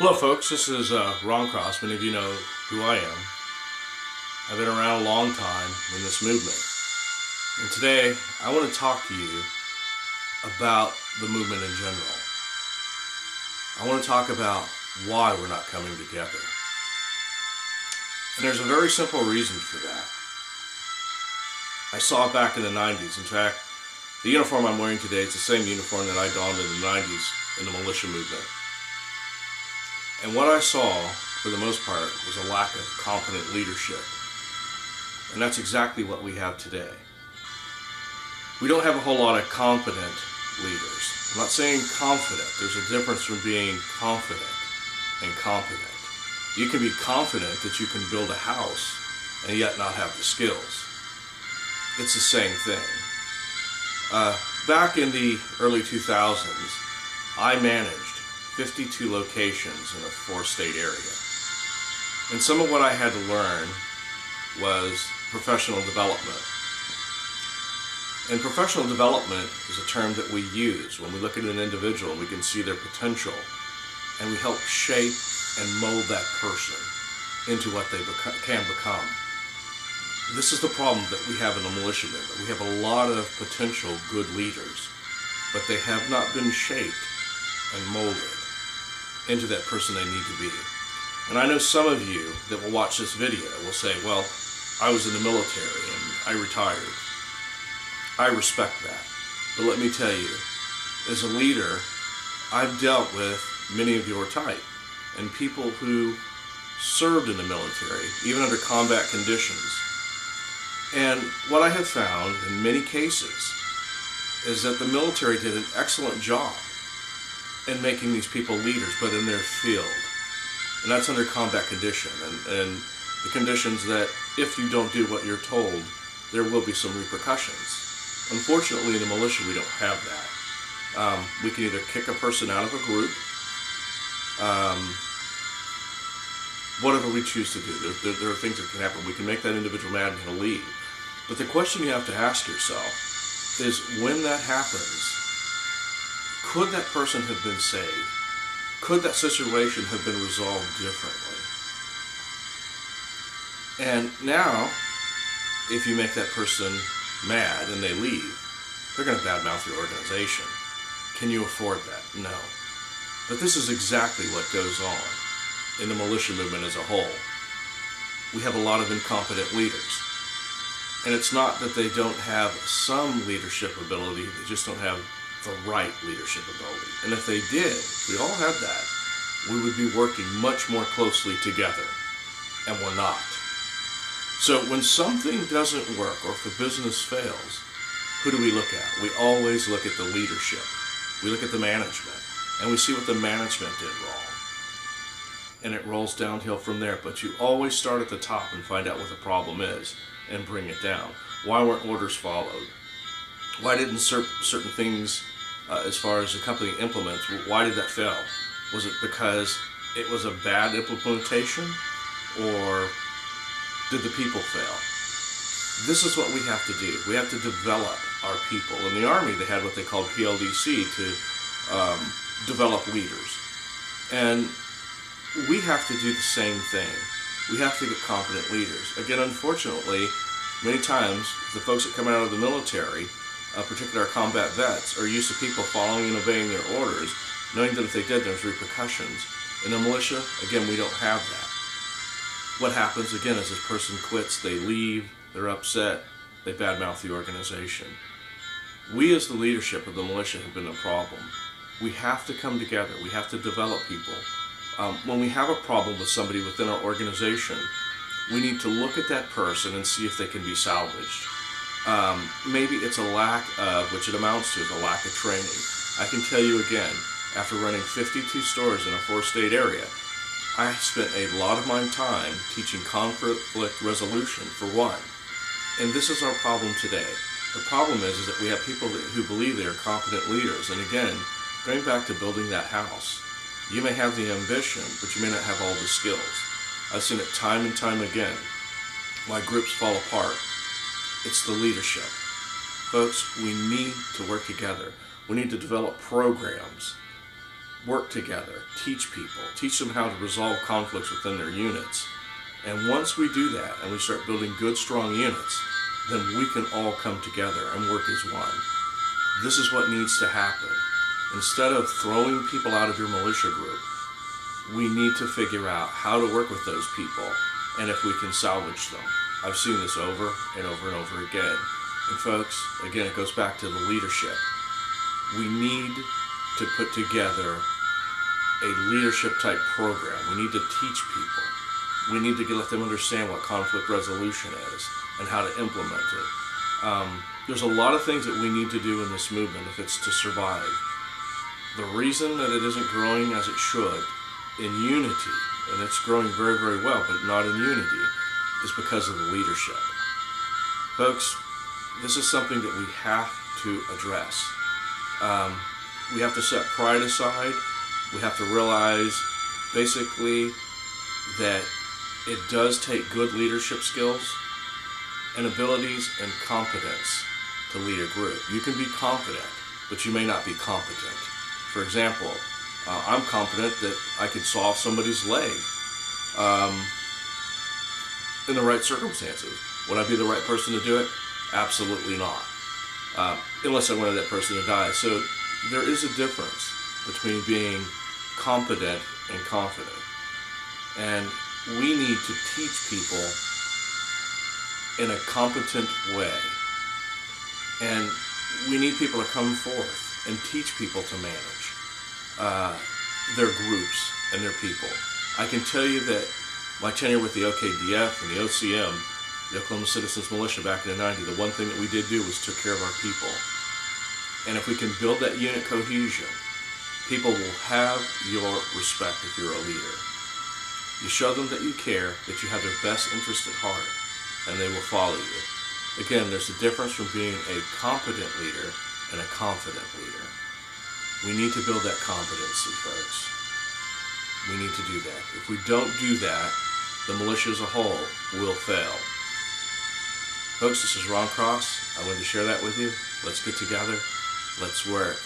Hello folks, this is Ron Cross. Many of you know who I am. I've been around a long time in this movement. And today I want to talk to you about the movement in general. I want to talk about why we're not coming together. And there's a very simple reason for that. I saw it back in the 90s. In fact, the uniform I'm wearing today is the same uniform that I donned in the 90s in the militia movement. And what I saw, for the most part, was a lack of confident leadership. And that's exactly what we have today. We don't have a whole lot of confident leaders. I'm not saying confident. There's a difference from being confident and competent. You can be confident that you can build a house and yet not have the skills. It's the same thing. Back in the early 2000s, I managed 52 locations in a 4-state area. And some of what I had to learn was professional development. And professional development is a term that we use when we look at an individual and we can see their potential, and we help shape and mold that person into what they can become. This is the problem that we have in the militia movement. We have a lot of potential good leaders, but they have not been shaped and molded into that person they need to be. And I know some of you that will watch this video will say, well, I was in the military and I retired. I respect that. But let me tell you, as a leader, I've dealt with many of your type and people who served in the military, even under combat conditions. And what I have found in many cases is that the military did an excellent job in making these people leaders, but in their field. And that's under combat condition. And the conditions that if you don't do what you're told, there will be some repercussions. Unfortunately, in the militia, we don't have that. We can either kick a person out of a group, whatever we choose to do. There are things that can happen. We can make that individual mad and he'll leave. But the question you have to ask yourself is, when that happens, could that person have been saved? Could that situation have been resolved differently? And now, if you make that person mad and they leave, they're going to badmouth your organization. Can you afford that? No. But this is exactly what goes on in the militia movement as a whole. We have a lot of incompetent leaders. And it's not that they don't have some leadership ability, they just don't have the right leadership ability. And if they did, if we all had that, we would be working much more closely together. And we're not. So when something doesn't work, or if the business fails, who do we look at? We always look at the leadership. We look at the management, and we see what the management did wrong. And it rolls downhill from there. But you always start at the top and find out what the problem is and bring it down. Why weren't orders followed? Why didn't certain things, as far as the company implements, why did that fail? Was it because it was a bad implementation, or did the people fail? This is what we have to do. We have to develop our people. In the Army, they had what they called PLDC to develop leaders. And we have to do the same thing. We have to get competent leaders. Again, unfortunately, many times the folks that come out of the military, particularly our combat vets, are used to people following and obeying their orders, knowing that if they did, there's repercussions. In the militia, again, we don't have that. What happens, again, is this person quits, they leave, they're upset, they badmouth the organization. We as the leadership of the militia have been a problem. We have to come together. We have to develop people. When we have a problem with somebody within our organization, we need to look at that person and see if they can be salvaged. Maybe it's a lack of, which it amounts to, is a lack of training. I can tell you again, after running 52 stores in a 4-state area, I spent a lot of my time teaching conflict resolution, for one. And this is our problem today. The problem is that we have people who believe they are competent leaders. And again, going back to building that house, you may have the ambition, but you may not have all the skills. I've seen it time and time again, why groups fall apart. It's the leadership. Folks, we need to work together. We need to develop programs work together, teach people, teach them how to resolve conflicts within their units. And once we do that and we start building good, strong units, then we can all come together and work as one. This is what needs to happen. Instead of throwing people out of your militia group, we need to figure out how to work with those people and if we can salvage them. I've seen this over and over and over again. And folks, again, it goes back to the leadership. We need to put together a leadership type program. We need to teach people. We need to let them understand what conflict resolution is and how to implement it. There's a lot of things that we need to do in this movement if it's to survive. The reason that it isn't growing as it should in unity, and it's growing very, very well, but not in unity, is because of the leadership. Folks, this is something that we have to address. We have to set pride aside. We have to realize basically that it does take good leadership skills and abilities and competence to lead a group. You can be confident, but you may not be competent. For example, I'm confident that I could saw off somebody's leg in the right circumstances. Would I be the right person to do it? Absolutely not. Unless I wanted that person to die. So there is a difference between being competent and confident. And we need to teach people in a competent way. And we need people to come forth and teach people to manage their groups and their people. I can tell you that my tenure with the OKDF and the OCM, the Oklahoma Citizens Militia back in the 90s, the one thing that we did do was took care of our people. And if we can build that unit cohesion, people will have your respect if you're a leader. You show them that you care, that you have their best interest at heart, and they will follow you. Again, there's a difference from being a competent leader and a confident leader. We need to build that competency, folks. We need to do that. If we don't do that, the militia as a whole will fail. Folks, this is Ron Cross. I wanted to share that with you. Let's get together. Let's work.